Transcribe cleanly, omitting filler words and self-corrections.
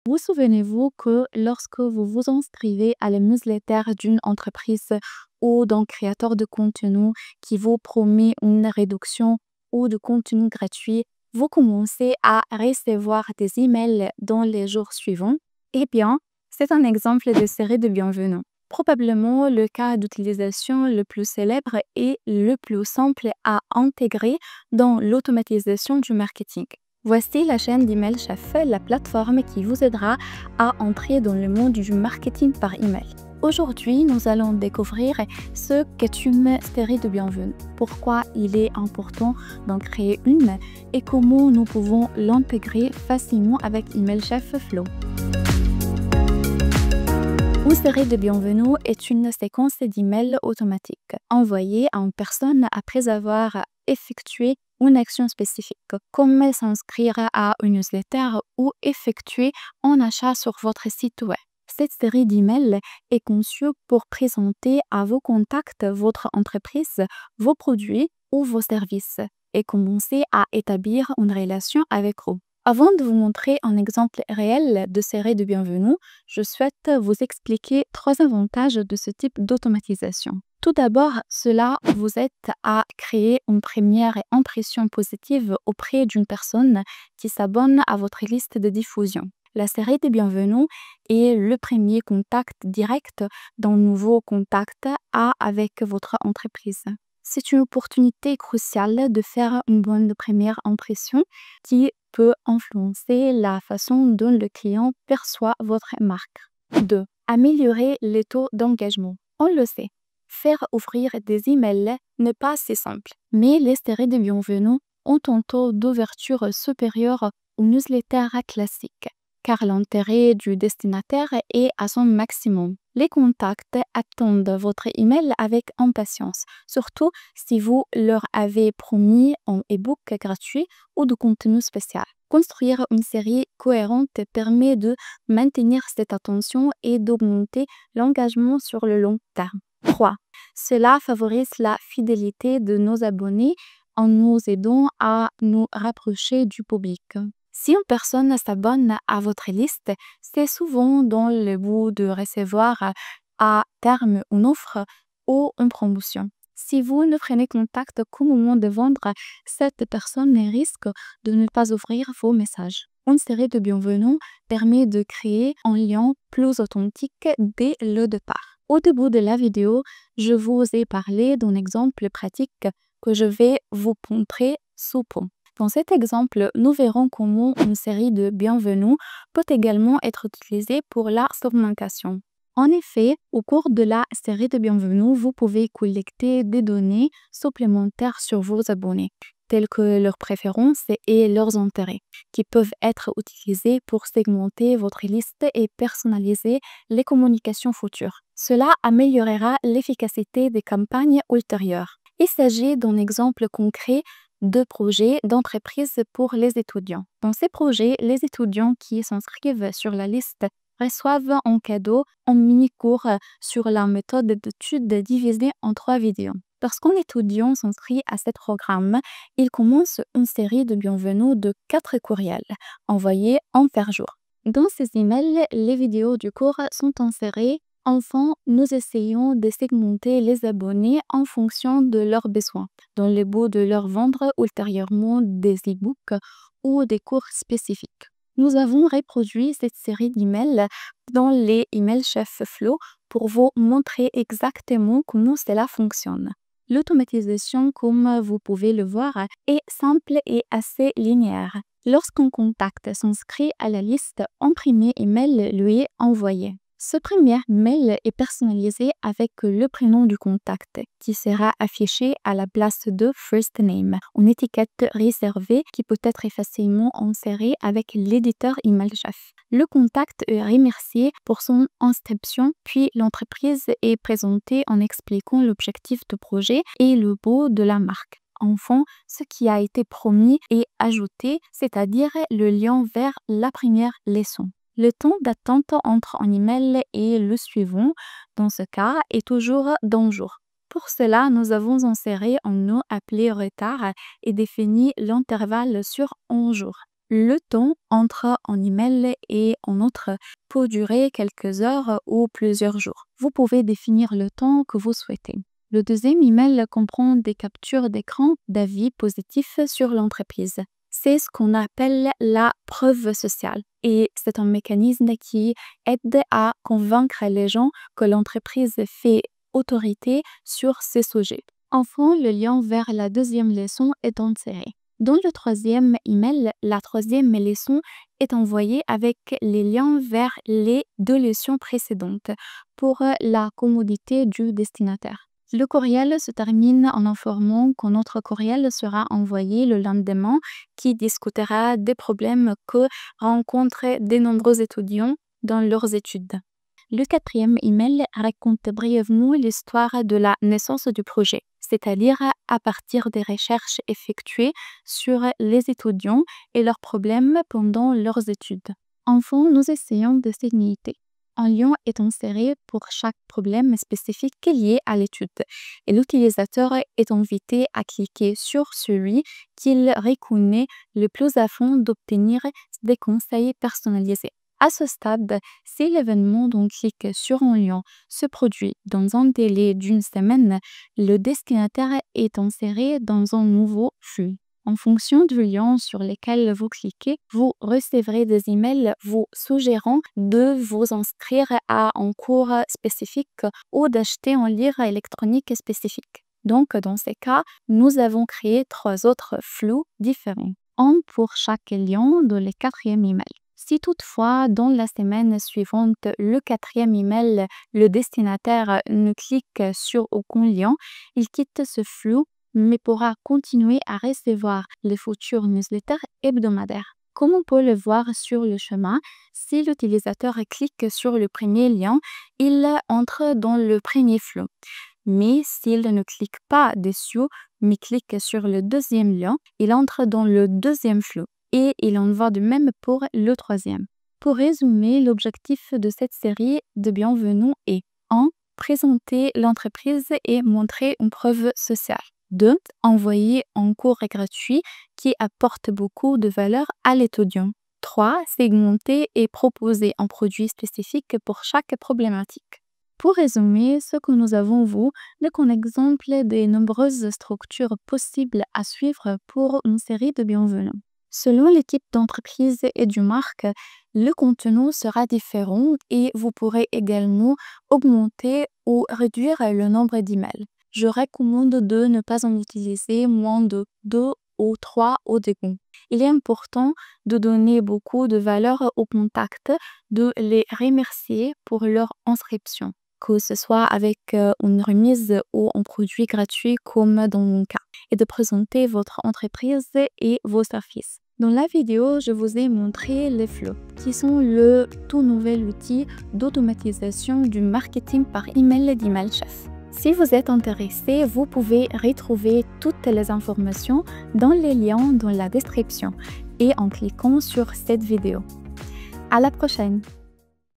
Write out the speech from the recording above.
Vous souvenez-vous que lorsque vous vous inscrivez à la newsletter d'une entreprise ou d'un créateur de contenu qui vous promet une réduction ou de contenu gratuit, vous commencez à recevoir des emails dans les jours suivants? Eh bien, c'est un exemple de série de bienvenue. Probablement le cas d'utilisation le plus célèbre et le plus simple à intégrer dans l'automatisation du marketing. Voici la chaîne d'Email Chef, la plateforme qui vous aidera à entrer dans le monde du marketing par email. Aujourd'hui, nous allons découvrir ce qu'est une série de bienvenue, pourquoi il est important d'en créer une et comment nous pouvons l'intégrer facilement avec Email Chef Flow. Une série de bienvenue est une séquence d'emails automatiques envoyée à une personne après avoir effectué une action spécifique, comme s'inscrire à une newsletter ou effectuer un achat sur votre site web. Cette série d'emails est conçue pour présenter à vos contacts votre entreprise, vos produits ou vos services et commencer à établir une relation avec eux. Avant de vous montrer un exemple réel de série de bienvenue, je souhaite vous expliquer 3 avantages de ce type d'automatisation. Tout d'abord, cela vous aide à créer une première impression positive auprès d'une personne qui s'abonne à votre liste de diffusion. La série de bienvenue est le premier contact direct d'un nouveau contact avec votre entreprise. C'est une opportunité cruciale de faire une bonne première impression qui peut influencer la façon dont le client perçoit votre marque. 2. Améliorer le taux d'engagement. On le sait, faire ouvrir des emails n'est pas si simple, mais les séries de bienvenue ont un taux d'ouverture supérieur aux newsletters classiques, car l'intérêt du destinataire est à son maximum. Les contacts attendent votre email avec impatience, surtout si vous leur avez promis un e-book gratuit ou de contenu spécial. Construire une série cohérente permet de maintenir cette attention et d'augmenter l'engagement sur le long terme. 3. Cela favorise la fidélité de nos abonnés en nous aidant à nous rapprocher du public. Si une personne s'abonne à votre liste, c'est souvent dans le but de recevoir à terme une offre ou une promotion. Si vous ne prenez contact qu'au moment de vendre, cette personne risque de ne pas ouvrir vos messages. Une série de bienvenue permet de créer un lien plus authentique dès le départ. Au début de la vidéo, je vous ai parlé d'un exemple pratique que je vais vous montrer sous peu. Dans cet exemple, nous verrons comment une série de bienvenus peut également être utilisée pour la communication. En effet, au cours de la série de bienvenus, vous pouvez collecter des données supplémentaires sur vos abonnés, telles que leurs préférences et leurs intérêts, qui peuvent être utilisées pour segmenter votre liste et personnaliser les communications futures. Cela améliorera l'efficacité des campagnes ultérieures. Il s'agit d'un exemple concret de projets d'entreprise pour les étudiants. Dans ces projets, les étudiants qui s'inscrivent sur la liste reçoivent en cadeau un mini-cours sur la méthode d'étude divisée en 3 vidéos. Lorsqu'un étudiant s'inscrit à ce programme, il commence une série de bienvenus de 4 courriels, envoyés un par jour. Dans ces emails, les vidéos du cours sont insérées. Enfin, nous essayons de segmenter les abonnés en fonction de leurs besoins, dans le but de leur vendre ultérieurement des e-books ou des cours spécifiques. Nous avons reproduit cette série d'emails dans les Email Chef Flow pour vous montrer exactement comment cela fonctionne. L'automatisation, comme vous pouvez le voir, est simple et assez linéaire. Lorsqu'un contact s'inscrit à la liste, un premier email lui est envoyé. Ce premier mail est personnalisé avec le prénom du contact qui sera affiché à la place de First Name, une étiquette réservée qui peut être facilement insérée avec l'éditeur Email Chef. Le contact est remercié pour son inscription, puis l'entreprise est présentée en expliquant l'objectif du projet et le but de la marque. Enfin, ce qui a été promis est ajouté, c'est-à-dire le lien vers la première leçon. Le temps d'attente entre un email et le suivant, dans ce cas, est toujours d'un jour. Pour cela, nous avons inséré un nom appelé retard et défini l'intervalle sur un jour. Le temps entre un email et un autre peut durer quelques heures ou plusieurs jours. Vous pouvez définir le temps que vous souhaitez. Le deuxième email comprend des captures d'écran d'avis positifs sur l'entreprise. C'est ce qu'on appelle la preuve sociale et c'est un mécanisme qui aide à convaincre les gens que l'entreprise fait autorité sur ces sujets. Enfin, le lien vers la deuxième leçon est inséré. Dans le troisième email, la troisième leçon est envoyée avec les liens vers les 2 leçons précédentes pour la commodité du destinataire. Le courriel se termine en informant qu'un autre courriel sera envoyé le lendemain qui discutera des problèmes que rencontrent de nombreux étudiants dans leurs études. Le quatrième email raconte brièvement l'histoire de la naissance du projet, c'est-à-dire à partir des recherches effectuées sur les étudiants et leurs problèmes pendant leurs études. Enfin, nous essayons de s'uniter. Un lien est inséré pour chaque problème spécifique lié à l'étude et l'utilisateur est invité à cliquer sur celui qu'il reconnaît le plus afin d'obtenir des conseils personnalisés. À ce stade, si l'événement d'un clic sur un lien se produit dans un délai d'une semaine, le destinataire est inséré dans un nouveau flux. En fonction du lien sur lequel vous cliquez, vous recevrez des emails vous suggérant de vous inscrire à un cours spécifique ou d'acheter un livre électronique spécifique. Donc, dans ces cas, nous avons créé 3 autres flux différents, un pour chaque lien dans le quatrième email. Si toutefois, dans la semaine suivante, le quatrième email, le destinataire ne clique sur aucun lien, il quitte ce flux mais pourra continuer à recevoir les futurs newsletters hebdomadaires. Comme on peut le voir sur le schéma, si l'utilisateur clique sur le premier lien, il entre dans le premier flux. Mais s'il ne clique pas dessus, mais clique sur le deuxième lien, il entre dans le deuxième flux. Et il en va de même pour le troisième. Pour résumer, l'objectif de cette série de bienvenue est 1. Présenter l'entreprise et montrer une preuve sociale. 2. Envoyer un cours gratuit qui apporte beaucoup de valeur à l'étudiant. 3. Segmenter et proposer un produit spécifique pour chaque problématique. Pour résumer, ce que nous avons vu n'est qu'un exemple des nombreuses structures possibles à suivre pour une série de bienvenus. Selon le type d'entreprise et du marque, le contenu sera différent et vous pourrez également augmenter ou réduire le nombre d'emails. Je recommande de ne pas en utiliser moins de 2 ou 3 au début. Il est important de donner beaucoup de valeur aux contacts, de les remercier pour leur inscription, que ce soit avec une remise ou un produit gratuit comme dans mon cas, et de présenter votre entreprise et vos services. Dans la vidéo, je vous ai montré les flux, qui sont le tout nouvel outil d'automatisation du marketing par email d'EmailChef. Si vous êtes intéressé, vous pouvez retrouver toutes les informations dans les liens dans la description et en cliquant sur cette vidéo. À la prochaine!